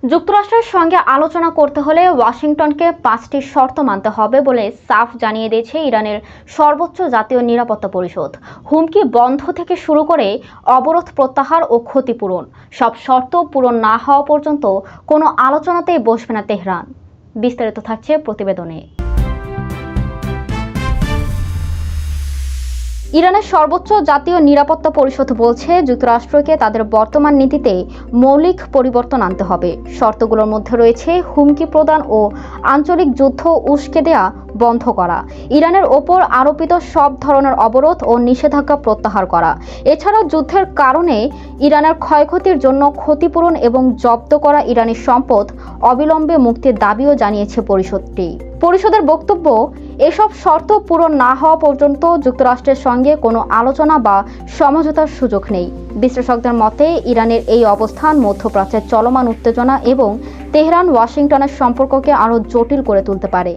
যুক্তরাষ্ট্রের সঙ্গে আলোচনা করতে হলে ওয়াশিংটনকে 5টি শর্ত মানতে হবে বলে সাফ জানিয়ে দিয়েছে ইরানের সর্বোচ্চ জাতীয় নিরাপত্তা পরিষদ। হুমকি বন্ধ থেকে শুরু করে অবরোধ প্রত্যাহার ও ক্ষতিপূরণ সব শর্ত পূরণ না হওয়া পর্যন্ত কোনো আলোচনাতেই বসবে না তেহরান। বিস্তারিত থাকছে প্রতিবেদনে। ইরানের সর্বোচ্চ জাতীয় নিরাপত্তা পরিষদ বলছে, যুক্তরাষ্ট্রকে তাদের বর্তমান নীতিতে মৌলিক পরিবর্তন আনতে হবে। শর্তগুলোর মধ্যে রয়েছে হুমকি প্রদান ও আঞ্চলিক যুদ্ধ উস্কে দেয়া বন্ধ করা, ইরানের ওপর আরোপিত সব ধরনের অবরোধ ও নিষেধাজ্ঞা প্রত্যাহার করা, এছাড়াও যুদ্ধের কারণে ইরানের ক্ষয়ক্ষতির জন্য ক্ষতিপূরণ এবং জব্দ করা ইরানি সম্পদ অবিলম্বে মুক্তির দাবিও জানিয়েছে পরিষদটি। পরিষদের বক্তব্য, এসব শর্ত পূরণ না হওয়া পর্যন্ত যুক্তরাষ্ট্রের সঙ্গে কোনো আলোচনা বা সমঝোতার সুযোগ নেই। বিশ্লেষকদের মতে ইরানের এই অবস্থান মধ্যপ্রাচ্যের চলমান উত্তেজনা এবং তেহরান ওয়াশিংটনের সম্পর্ককে আরও জটিল করে তুলতে পারে।